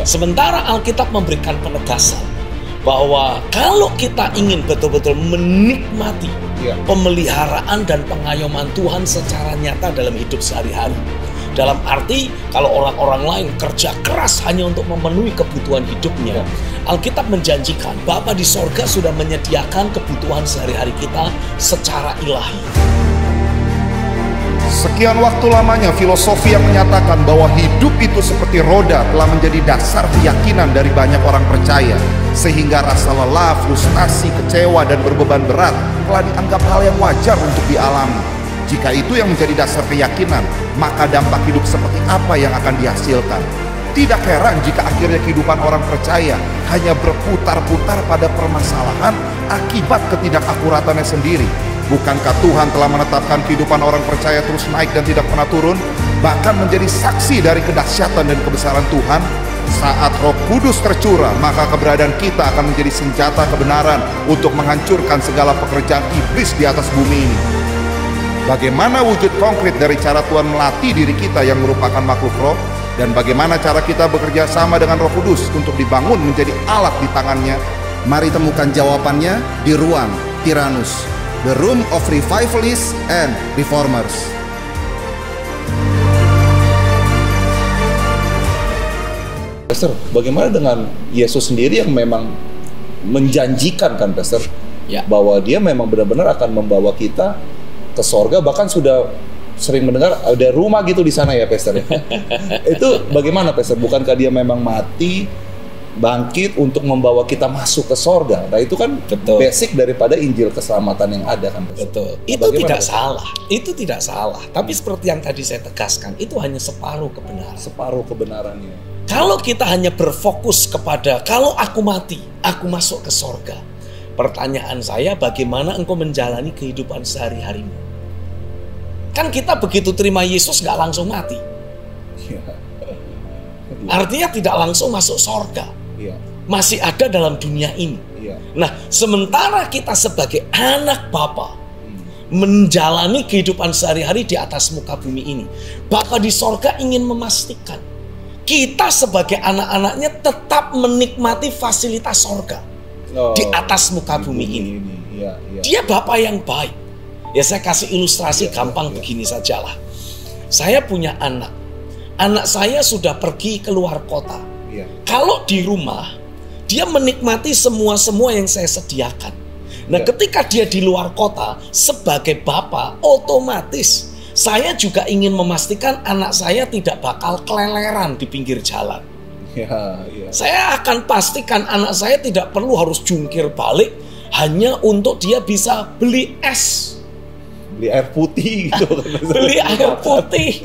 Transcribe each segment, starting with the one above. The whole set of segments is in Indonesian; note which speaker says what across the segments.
Speaker 1: Sementara Alkitab memberikan penegasan bahwa kalau kita ingin betul-betul menikmati pemeliharaan dan pengayoman Tuhan secara nyata dalam hidup sehari-hari, dalam arti kalau orang-orang lain kerja keras hanya untuk memenuhi kebutuhan hidupnya, Alkitab menjanjikan Bapa di sorga sudah menyediakan kebutuhan sehari-hari kita secara ilahi.
Speaker 2: Sekian waktu lamanya filosofi yang menyatakan bahwa hidup itu seperti roda telah menjadi dasar keyakinan dari banyak orang percaya, sehingga rasa lelah, frustasi, kecewa, dan berbeban berat telah dianggap hal yang wajar untuk dialami. Jika itu yang menjadi dasar keyakinan, maka dampak hidup seperti apa yang akan dihasilkan? Tidak heran jika akhirnya kehidupan orang percaya hanya berputar-putar pada permasalahan akibat ketidakakuratannya sendiri. Bukankah Tuhan telah menetapkan kehidupan orang percaya terus naik dan tidak pernah turun, bahkan menjadi saksi dari kedahsyatan dan kebesaran Tuhan? Saat Roh Kudus tercurah, maka keberadaan kita akan menjadi senjata kebenaran untuk menghancurkan segala pekerjaan iblis di atas bumi ini. Bagaimana wujud konkret dari cara Tuhan melatih diri kita yang merupakan makhluk roh, dan bagaimana cara kita bekerja sama dengan Roh Kudus untuk dibangun menjadi alat di tangannya? Mari temukan jawabannya di ruang Tyrannus, The Room of Revivalists and Reformers.
Speaker 3: Pastor, bagaimana dengan Yesus sendiri yang memang menjanjikan kan Pastor, bahwa dia memang benar-benar akan membawa kita ke sorga, bahkan sudah sering mendengar ada rumah gitu di sana ya Pastor. Itu bagaimana Pastor? Bukankah dia memang mati, bangkit untuk membawa kita masuk ke sorga? Nah itu kan basic daripada Injil keselamatan yang ada kan Pastor.
Speaker 1: Betul. Itu tidak salah. Itu tidak salah. Tapi seperti yang tadi saya tegaskan, itu hanya separuh kebenaran.
Speaker 3: Separuh kebenarannya.
Speaker 1: Kalau kita hanya berfokus kepada kalau aku mati, aku masuk ke sorga. Pertanyaan saya, bagaimana engkau menjalani kehidupan sehari-harimu? Kan kita begitu terima Yesus gak langsung mati. Artinya tidak langsung masuk sorga. Masih ada dalam dunia ini. Nah, sementara kita sebagai anak Bapa menjalani kehidupan sehari-hari di atas muka bumi ini, Bapa di sorga ingin memastikan kita sebagai anak-anaknya tetap menikmati fasilitas sorga di atas muka bumi ini. Dia Bapa yang baik. Ya saya kasih ilustrasi gampang begini sajalah. Saya punya anak. Anak saya sudah pergi keluar kota. Kalau di rumah, dia menikmati semua yang saya sediakan. Nah ketika dia di luar kota, sebagai Bapa, otomatis saya juga ingin memastikan anak saya tidak bakal keleleran di pinggir jalan. Saya akan pastikan anak saya tidak perlu harus jungkir balik hanya untuk dia bisa beli es,
Speaker 3: beli air putih gitu.
Speaker 1: Beli air putih.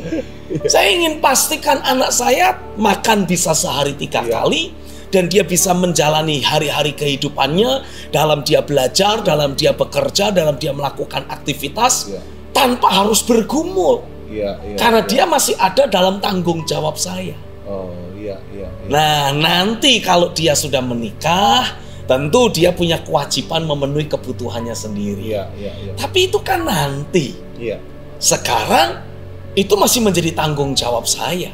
Speaker 1: Saya ingin pastikan anak saya makan bisa sehari 3 kali, dan dia bisa menjalani hari-hari kehidupannya dalam dia belajar, dalam dia bekerja, dalam dia melakukan aktivitas tanpa harus bergumul. Karena dia masih ada dalam tanggung jawab saya. Nah, nanti kalau dia sudah menikah, tentu dia punya kewajiban memenuhi kebutuhannya sendiri. Tapi itu kan nanti. Sekarang itu masih menjadi tanggung jawab saya.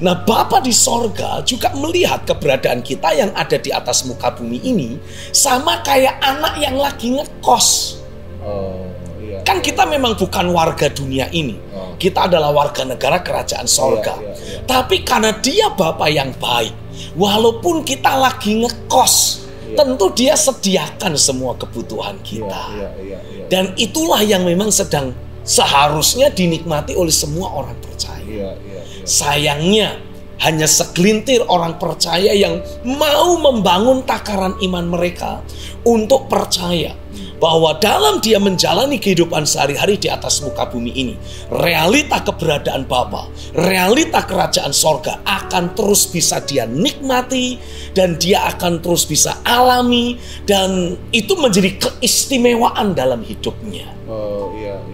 Speaker 1: Nah, Bapa di sorga juga melihat keberadaan kita yang ada di atas muka bumi ini sama kayak anak yang lagi ngekos. Kan kita memang bukan warga dunia ini. Kita adalah warga negara kerajaan sorga. Tapi karena dia Bapa yang baik, walaupun kita lagi ngekos, tentu dia sediakan semua kebutuhan kita. Dan itulah yang memang sedang seharusnya dinikmati oleh semua orang percaya. Sayangnya hanya segelintir orang percaya yang mau membangun takaran iman mereka untuk percaya bahwa dalam dia menjalani kehidupan sehari-hari di atas muka bumi ini, realita keberadaan Bapa, realita kerajaan sorga akan terus bisa dia nikmati, dan dia akan terus bisa alami, dan itu menjadi keistimewaan dalam hidupnya.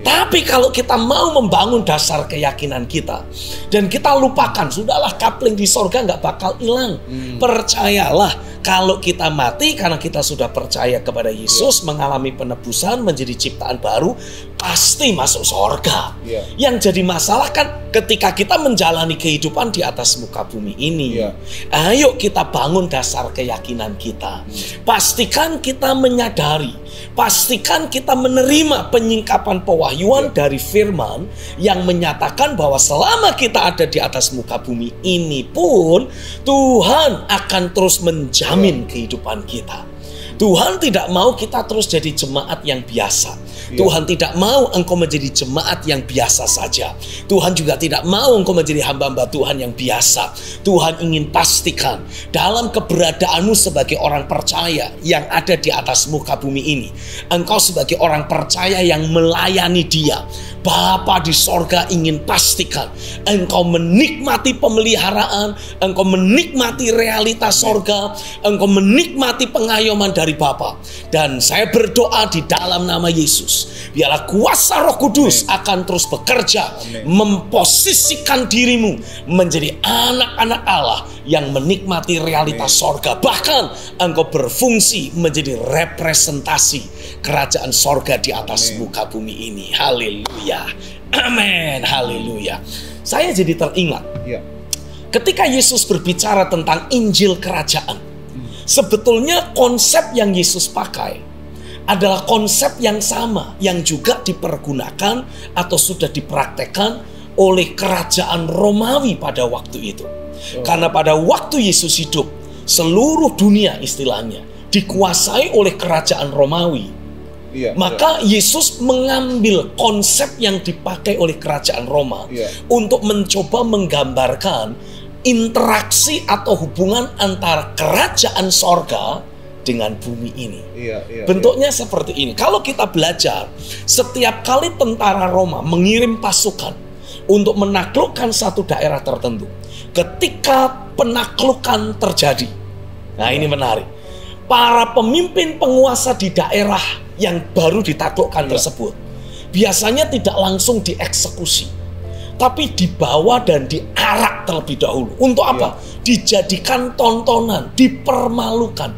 Speaker 1: Tapi kalau kita mau membangun dasar keyakinan kita dan kita lupakan, sudahlah kapling di sorga nggak bakal hilang. Percayalah, kalau kita mati karena kita sudah percaya kepada Yesus, mengalami mengalami penebusan, menjadi ciptaan baru, pasti masuk surga. Yang jadi masalah kan ketika kita menjalani kehidupan di atas muka bumi ini. Ayo kita bangun dasar keyakinan kita. Pastikan kita menyadari, pastikan kita menerima penyingkapan pewahyuan dari firman yang menyatakan bahwa selama kita ada di atas muka bumi ini pun Tuhan akan terus menjamin kehidupan kita. Tuhan tidak mau kita terus jadi jemaat yang biasa. Tuhan tidak mau engkau menjadi jemaat yang biasa saja. Tuhan juga tidak mau engkau menjadi hamba-hamba Tuhan yang biasa. Tuhan ingin pastikan dalam keberadaanmu sebagai orang percaya yang ada di atas muka bumi ini, engkau sebagai orang percaya yang melayani Dia. Bapa di sorga ingin pastikan engkau menikmati pemeliharaan, engkau menikmati realitas sorga, engkau menikmati pengayoman dari Bapa. Dan saya berdoa di dalam nama Yesus, biarlah kuasa Roh Kudus akan terus bekerja, memposisikan dirimu menjadi anak-anak Allah yang menikmati realitas sorga. Bahkan engkau berfungsi menjadi representasi kerajaan sorga di atas muka bumi ini. Haleluya. Amin. Haleluya. Saya jadi teringat ketika Yesus berbicara tentang Injil kerajaan, sebetulnya konsep yang Yesus pakai adalah konsep yang sama yang juga dipergunakan atau sudah dipraktekkan oleh kerajaan Romawi pada waktu itu. Karena pada waktu Yesus hidup, seluruh dunia istilahnya dikuasai oleh kerajaan Romawi. Maka Yesus mengambil konsep yang dipakai oleh kerajaan Roma untuk mencoba menggambarkan interaksi atau hubungan antara kerajaan sorga dengan bumi ini. Bentuknya seperti ini. Kalau kita belajar, setiap kali tentara Roma mengirim pasukan untuk menaklukkan satu daerah tertentu, ketika penaklukan terjadi, nah ini menarik, para pemimpin penguasa di daerah yang baru ditaklukkan tersebut biasanya tidak langsung dieksekusi, tapi dibawa dan diarak terlebih dahulu. Untuk apa? Dijadikan tontonan, dipermalukan,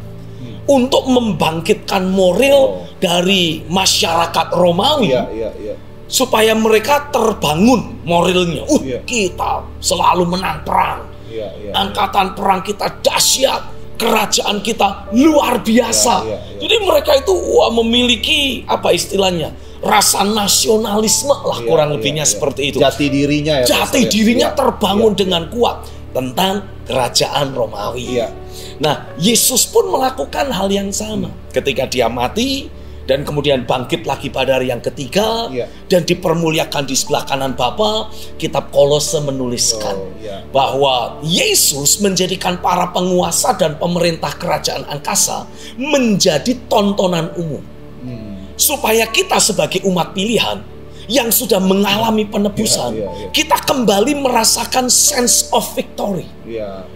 Speaker 1: untuk membangkitkan moral dari masyarakat Romawi, supaya mereka terbangun moralnya. Kita selalu menang perang, angkatan perang kita dahsyat, kerajaan kita luar biasa. Jadi mereka itu memiliki apa istilahnya, rasa nasionalisme lah, kurang lebihnya seperti itu.
Speaker 3: Jati dirinya
Speaker 1: jati dirinya terbangun dengan kuat tentang kerajaan Romawi. Nah, Yesus pun melakukan hal yang sama ketika Dia mati dan kemudian bangkit lagi pada hari yang ketiga dan dipermuliakan di sebelah kanan Bapa. Kitab Kolose menuliskan bahwa Yesus menjadikan para penguasa dan pemerintah kerajaan angkasa menjadi tontonan umum, supaya kita sebagai umat pilihan yang sudah mengalami penebusan, kita kembali merasakan sense of victory.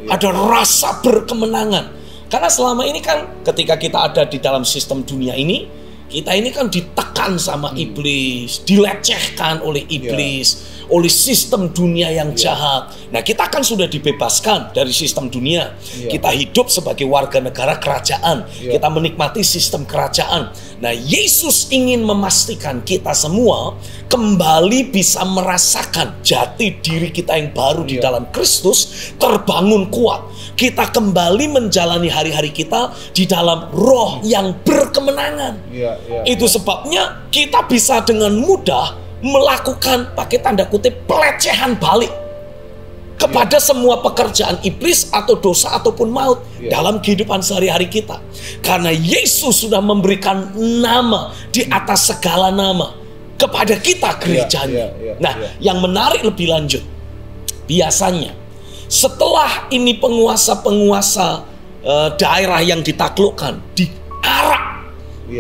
Speaker 1: Ada rasa berkemenangan. Karena selama ini kan ketika kita ada di dalam sistem dunia ini, kita ini kan ditekan sama iblis, dilecehkan oleh iblis, oleh sistem dunia yang jahat. Nah, kita kan sudah dibebaskan dari sistem dunia. Kita hidup sebagai warga negara kerajaan. Kita menikmati sistem kerajaan. Nah, Yesus ingin memastikan kita semua kembali bisa merasakan jati diri kita yang baru di dalam Kristus terbangun kuat. Kita kembali menjalani hari-hari kita di dalam roh yang berkemenangan. Itu sebabnya kita bisa dengan mudah melakukan, pakai tanda kutip, pelecehan balik kepada semua pekerjaan iblis atau dosa ataupun maut dalam kehidupan sehari-hari kita. Karena Yesus sudah memberikan nama di atas segala nama kepada kita, gerejanya. Nah, yang menarik lebih lanjut, biasanya setelah ini penguasa-penguasa daerah yang ditaklukkan diarak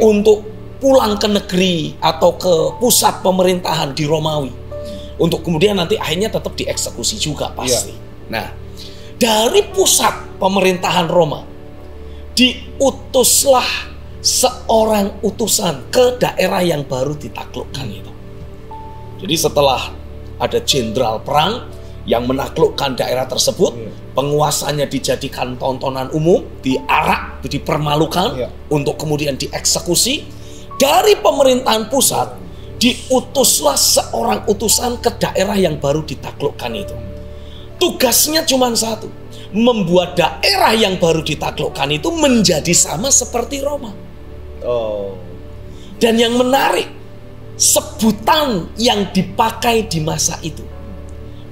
Speaker 1: untuk pulang ke negeri atau ke pusat pemerintahan di Romawi, untuk kemudian nanti akhirnya tetap dieksekusi juga pasti. Nah, dari pusat pemerintahan Roma diutuslah seorang utusan ke daerah yang baru ditaklukkan itu. Jadi setelah ada jenderal perang yang menaklukkan daerah tersebut, penguasanya dijadikan tontonan umum, diarak, dipermalukan untuk kemudian dieksekusi. Dari pemerintahan pusat diutuslah seorang utusan ke daerah yang baru ditaklukkan itu. Tugasnya cuma satu, membuat daerah yang baru ditaklukkan itu menjadi sama seperti Roma. Dan yang menarik, sebutan yang dipakai di masa itu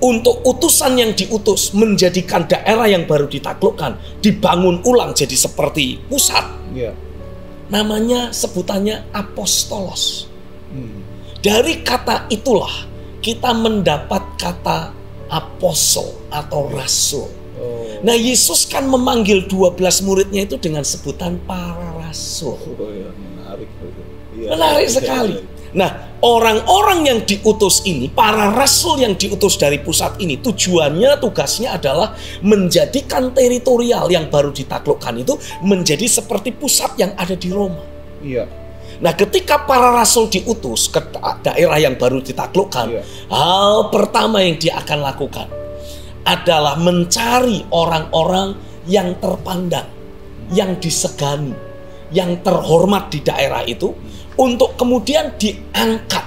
Speaker 1: untuk utusan yang diutus menjadikan daerah yang baru ditaklukkan dibangun ulang jadi seperti pusat. Namanya, sebutannya apostolos. Dari kata itulah kita mendapat kata apostle atau rasul. Nah, Yesus kan memanggil 12 muridnya itu dengan sebutan para rasul. Menarik sekali. Nah, orang-orang yang diutus ini, para rasul yang diutus dari pusat ini, tujuannya, tugasnya adalah menjadikan teritorial yang baru ditaklukkan itu menjadi seperti pusat yang ada di Roma. Nah, ketika para rasul diutus ke daerah yang baru ditaklukkan, hal pertama yang dia akan lakukan adalah mencari orang-orang yang terpandang, yang disegani, yang terhormat di daerah itu, untuk kemudian diangkat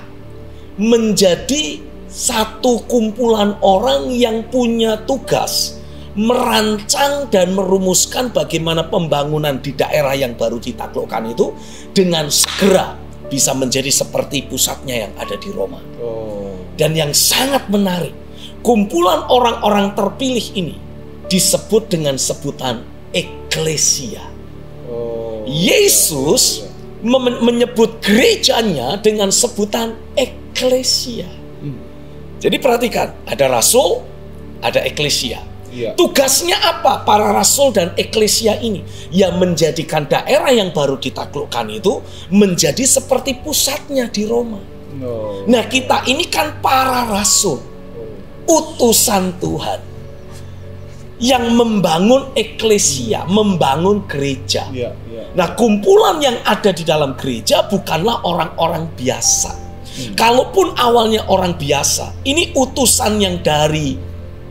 Speaker 1: menjadi satu kumpulan orang yang punya tugas merancang dan merumuskan bagaimana pembangunan di daerah yang baru ditaklukkan itu dengan segera bisa menjadi seperti pusatnya yang ada di Roma. Dan yang sangat menarik, kumpulan orang-orang terpilih ini disebut dengan sebutan eklesia. Yesus menyebut gerejanya dengan sebutan eklesia. Jadi perhatikan, ada rasul, ada eklesia. Tugasnya apa para rasul dan eklesia ini? Ya, menjadikan daerah yang baru ditaklukkan itu menjadi seperti pusatnya di Roma. Nah, kita ini kan para rasul, utusan Tuhan yang membangun eklesia, membangun gereja. Nah, kumpulan yang ada di dalam gereja bukanlah orang-orang biasa. Kalaupun awalnya orang biasa, ini utusan yang dari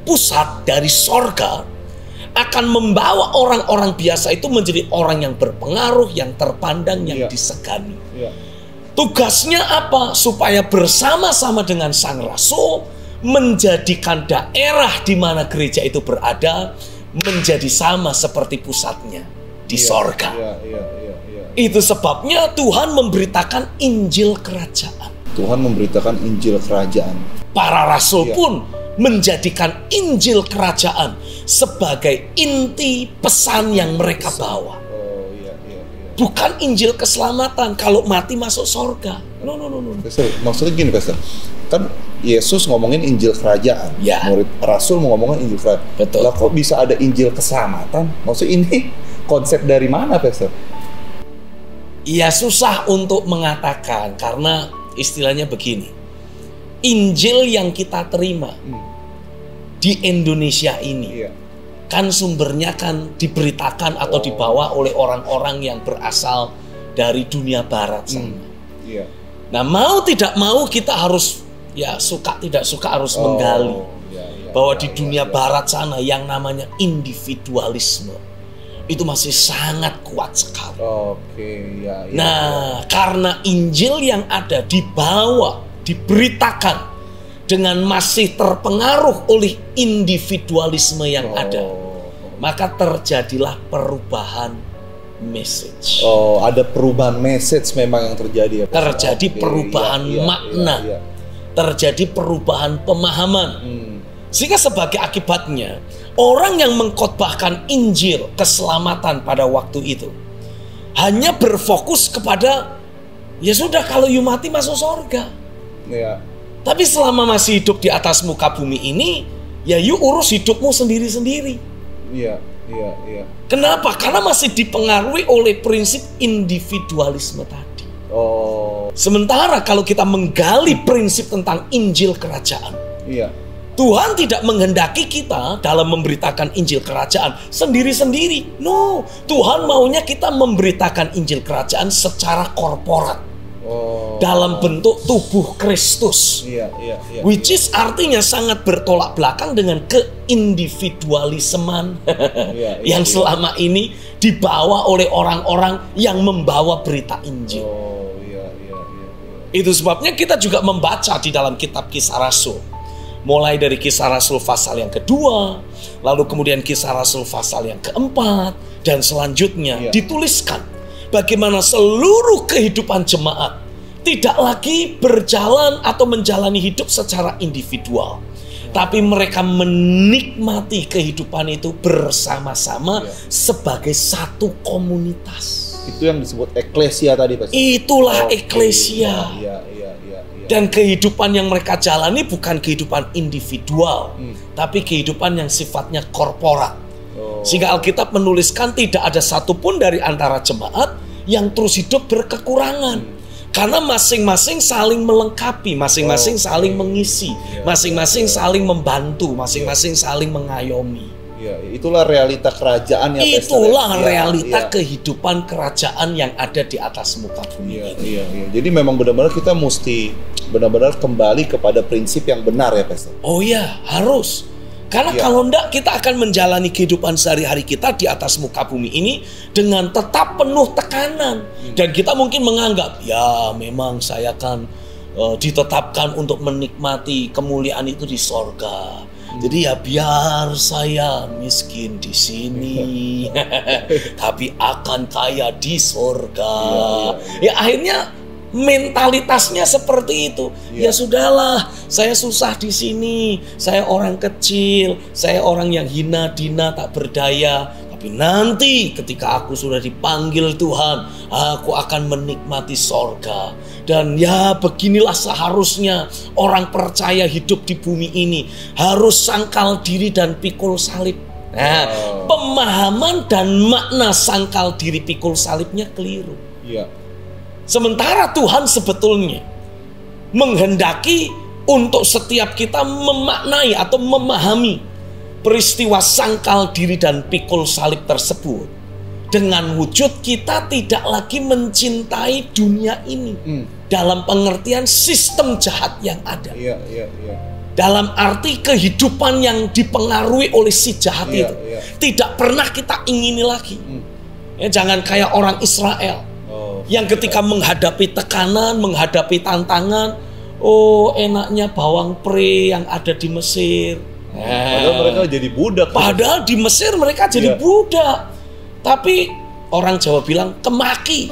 Speaker 1: pusat, dari sorga, akan membawa orang-orang biasa itu menjadi orang yang berpengaruh, yang terpandang, yang disegani. Tugasnya apa? Supaya bersama-sama dengan sang rasul menjadikan daerah di mana gereja itu berada menjadi sama seperti pusatnya di sorga. Itu sebabnya Tuhan memberitakan Injil Kerajaan.
Speaker 3: Tuhan memberitakan Injil Kerajaan.
Speaker 1: Para rasul pun menjadikan Injil Kerajaan sebagai inti pesan yang mereka bawa. Bukan Injil keselamatan, kalau mati masuk sorga. No.
Speaker 3: Pastor, maksudnya gini, Pastor. Kan Yesus ngomongin Injil Kerajaan. Murid rasul mau ngomongin Injil Kerajaan.
Speaker 1: Betul.
Speaker 3: Lah kok bisa ada Injil keselamatan? Maksud ini konsep dari mana, Pastor?
Speaker 1: Ya, susah untuk mengatakan karena istilahnya begini. Injil yang kita terima di Indonesia ini kan sumbernya kan diberitakan atau dibawa oleh orang-orang yang berasal dari dunia barat sana. Nah, mau tidak mau kita harus, ya suka tidak suka harus menggali bahwa di dunia barat sana yang namanya individualisme itu masih sangat kuat sekali. Nah, karena Injil yang ada dibawa, diberitakan dengan masih terpengaruh oleh individualisme yang ada, maka terjadilah perubahan message.
Speaker 3: Ada perubahan message memang yang terjadi ya,
Speaker 1: terjadi perubahan makna, terjadi perubahan pemahaman. Sehingga sebagai akibatnya orang yang mengkhotbahkan Injil keselamatan pada waktu itu hanya berfokus kepada, ya sudah, kalau you mati masuk surga. Tapi selama masih hidup di atas muka bumi ini, ya you urus hidupmu sendiri-sendiri. Kenapa? Karena masih dipengaruhi oleh prinsip individualisme tadi. Sementara kalau kita menggali prinsip tentang Injil Kerajaan, Tuhan tidak menghendaki kita dalam memberitakan Injil Kerajaan sendiri-sendiri. No, Tuhan maunya kita memberitakan Injil Kerajaan secara korporat, dalam bentuk tubuh Kristus, which is artinya sangat bertolak belakang dengan keindividualisman yang selama ini dibawa oleh orang-orang yang membawa berita Injil. Itu sebabnya kita juga membaca di dalam kitab Kisah Rasul. Mulai dari Kisah Rasul pasal yang kedua, lalu kemudian Kisah Rasul pasal yang keempat, dan selanjutnya dituliskan bagaimana seluruh kehidupan jemaat tidak lagi berjalan atau menjalani hidup secara individual, tapi mereka menikmati kehidupan itu bersama-sama sebagai satu komunitas.
Speaker 3: Itu yang disebut eklesia tadi, Pak.
Speaker 1: Itulah eklesia. Dan kehidupan yang mereka jalani bukan kehidupan individual, tapi kehidupan yang sifatnya korporat. Sehingga Alkitab menuliskan tidak ada satupun dari antara jemaat yang terus hidup berkekurangan. Karena masing-masing saling melengkapi, masing-masing saling mengisi, masing-masing saling membantu, masing-masing saling mengayomi.
Speaker 3: Ya, itulah realita kerajaan yang
Speaker 1: itulah realita kehidupan kerajaan yang ada di atas muka bumi.
Speaker 3: Iya. Jadi memang benar-benar kita mesti benar-benar kembali kepada prinsip yang benar ya, Pastor.
Speaker 1: Oh iya, harus. Karena kalau enggak, kita akan menjalani kehidupan sehari-hari kita di atas muka bumi ini dengan tetap penuh tekanan. Dan kita mungkin menganggap, ya memang saya akan ditetapkan untuk menikmati kemuliaan itu di sorga. Jadi ya biar saya miskin di sini, tapi akan kaya di sorga. Ya akhirnya mentalitasnya seperti itu. Ya sudahlah, saya susah di sini, saya orang kecil, saya orang yang hina dina tak berdaya. Tapi nanti ketika aku sudah dipanggil Tuhan, aku akan menikmati sorga. Dan ya beginilah seharusnya orang percaya hidup di bumi ini. Harus sangkal diri dan pikul salib. Nah, pemahaman dan makna sangkal diri pikul salibnya keliru. Sementara Tuhan sebetulnya menghendaki untuk setiap kita memaknai atau memahami peristiwa sangkal diri dan pikul salib tersebut dengan wujud kita tidak lagi mencintai dunia ini dalam pengertian sistem jahat yang ada. Dalam arti kehidupan yang dipengaruhi oleh si jahat itu tidak pernah kita ingini lagi. Ya, jangan kayak orang Israel yang ketika menghadapi tekanan, menghadapi tantangan, oh enaknya bawang pre yang ada di Mesir.
Speaker 3: Padahal mereka jadi budak.
Speaker 1: Padahal di Mesir mereka jadi budak. Tapi orang Jawa bilang kemaki.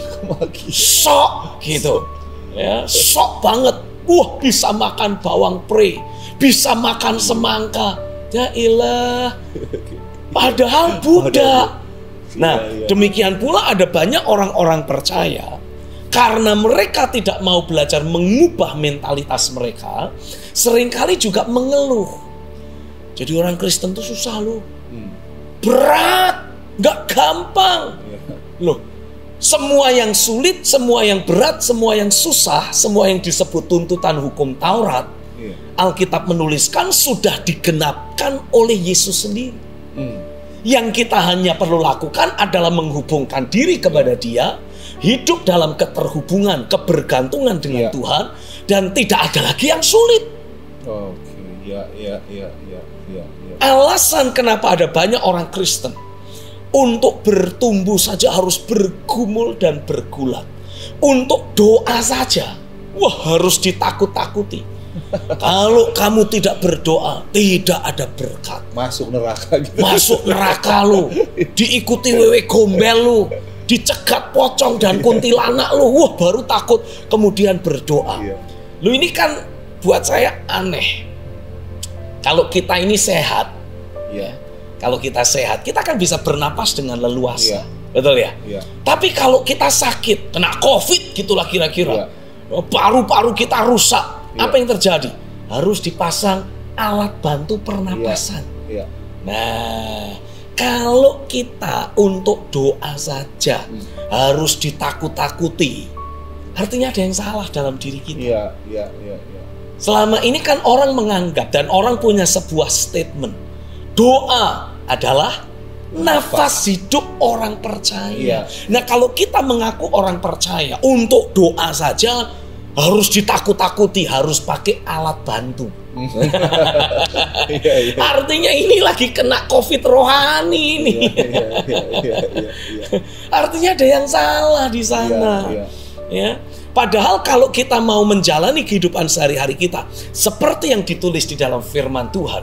Speaker 1: Sok gitu. Ya, sok banget. Wah, bisa makan bawang pre, bisa makan semangka. Ya ilah. Padahal budak. Nah, demikian pula ada banyak orang-orang percaya karena mereka tidak mau belajar mengubah mentalitas mereka, seringkali juga mengeluh. Jadi orang Kristen tuh susah loh, berat, gak gampang loh. Semua yang sulit, semua yang berat, semua yang susah, semua yang disebut tuntutan hukum Taurat, Alkitab menuliskan sudah digenapkan oleh Yesus sendiri. Yang kita hanya perlu lakukan adalah menghubungkan diri kepada Dia, hidup dalam keterhubungan, kebergantungan dengan Tuhan, dan tidak ada lagi yang sulit. Alasan kenapa ada banyak orang Kristen untuk bertumbuh saja harus bergumul dan bergulat. Untuk doa saja, wah harus ditakut-takuti. Kalau kamu tidak berdoa, tidak ada berkat.
Speaker 3: Masuk neraka gitu.
Speaker 1: Masuk neraka lu. Diikuti wewe gombel lu, dicegat pocong dan kuntilanak lu. Wah baru takut kemudian berdoa. Lu ini kan buat saya aneh. Kalau kita ini sehat, kalau kita sehat, kita kan bisa bernapas dengan leluasa. Betul ya? Tapi kalau kita sakit, kena COVID gitulah kira-kira, paru-paru kita rusak. Apa yang terjadi? Harus dipasang alat bantu pernapasan. Nah, kalau kita untuk doa saja harus ditakut-takuti, artinya ada yang salah dalam diri kita. Selama ini kan orang menganggap dan orang punya sebuah statement, doa adalah nafas hidup orang percaya. Nah, kalau kita mengaku orang percaya, untuk doa saja harus ditakut-takuti, harus pakai alat bantu. Artinya ini lagi kena COVID rohani ini. Artinya ada yang salah di sana. Ya. Padahal kalau kita mau menjalani kehidupan sehari-hari kita seperti yang ditulis di dalam firman Tuhan,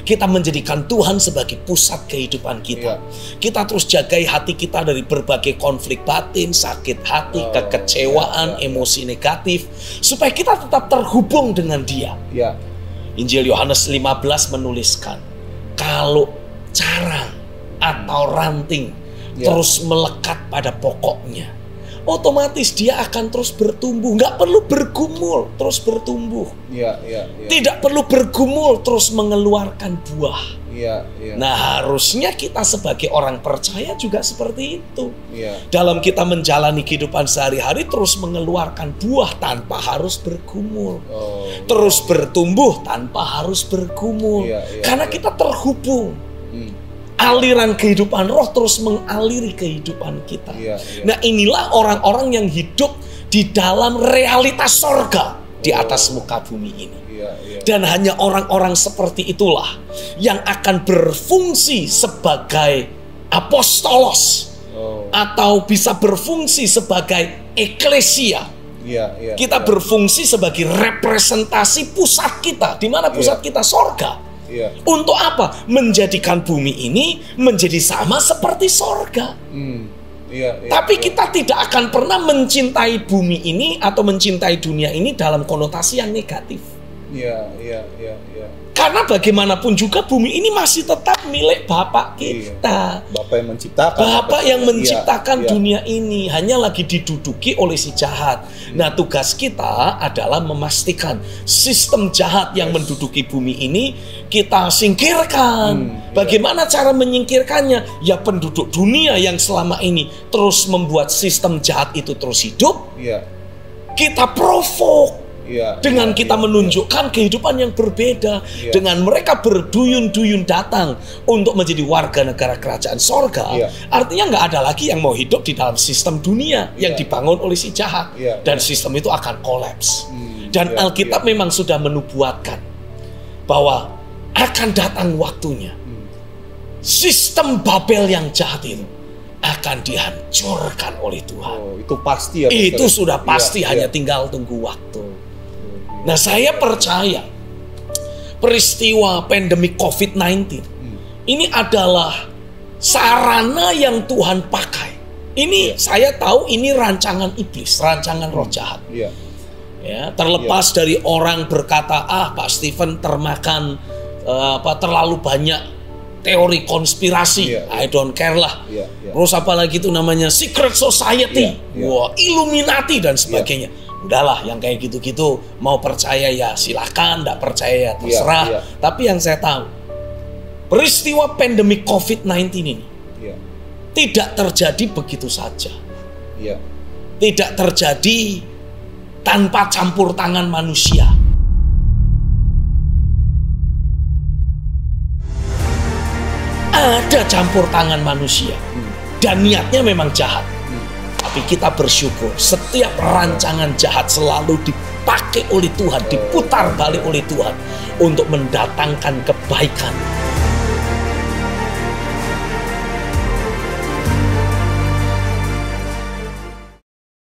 Speaker 1: kita menjadikan Tuhan sebagai pusat kehidupan kita. Kita terus jagai hati kita dari berbagai konflik batin, sakit hati, kekecewaan, emosi negatif, supaya kita tetap terhubung dengan Dia. Injil Yohanes 15 menuliskan, kalau carang atau ranting terus melekat pada pokoknya, otomatis dia akan terus bertumbuh. Nggak perlu bergumul, terus bertumbuh. Tidak perlu bergumul, terus mengeluarkan buah. Nah, harusnya kita sebagai orang percaya juga seperti itu. Dalam kita menjalani kehidupan sehari-hari, terus mengeluarkan buah tanpa harus bergumul. Terus bertumbuh tanpa harus bergumul. Karena kita terhubung. Aliran kehidupan roh terus mengaliri kehidupan kita. Nah, inilah orang-orang yang hidup di dalam realitas sorga di atas muka bumi ini. Dan hanya orang-orang seperti itulah yang akan berfungsi sebagai apostolos, atau bisa berfungsi sebagai eklesia. Kita berfungsi sebagai representasi pusat kita. Di mana pusat kita? Sorga. Untuk apa? Menjadikan bumi ini menjadi sama seperti sorga. Tapi kita tidak akan pernah mencintai bumi ini atau mencintai dunia ini dalam konotasi yang negatif. Karena bagaimanapun juga bumi ini masih tetap milik Bapak kita.
Speaker 3: Bapak yang menciptakan.
Speaker 1: Bapak yang menciptakan dunia ini, hanya lagi diduduki oleh si jahat. Nah, tugas kita adalah memastikan sistem jahat yang menduduki bumi ini kita singkirkan. Bagaimana cara menyingkirkannya? Ya, penduduk dunia yang selama ini terus membuat sistem jahat itu terus hidup, kita provok. Dengan kita menunjukkan kehidupan yang berbeda, dengan mereka berduyun-duyun datang untuk menjadi warga negara kerajaan sorga, artinya nggak ada lagi yang mau hidup di dalam sistem dunia yang dibangun oleh si jahat, dan sistem itu akan kolaps. Dan Alkitab memang sudah menubuatkan bahwa akan datang waktunya sistem Babel yang jahat itu akan dihancurkan oleh Tuhan.
Speaker 3: Itu pasti ya.
Speaker 1: Itu sudah pasti, hanya tinggal tunggu waktu. Nah, saya percaya peristiwa pandemi COVID-19 ini adalah sarana yang Tuhan pakai. Ini saya tahu ini rancangan iblis, rancangan roh jahat. Ya, terlepas dari orang berkata, Pak Stephen termakan terlalu banyak teori konspirasi, I don't care lah. Terus apalagi itu namanya secret society, Illuminati dan sebagainya. Udahlah, yang kayak gitu-gitu mau percaya ya silahkan, nggak percaya ya terserah. Tapi yang saya tahu, peristiwa pandemi COVID-19 ini tidak terjadi begitu saja. Tidak terjadi tanpa campur tangan manusia. Ada campur tangan manusia, dan niatnya memang jahat. Tapi kita bersyukur setiap rancangan jahat selalu dipakai oleh Tuhan, diputar balik oleh Tuhan untuk mendatangkan kebaikan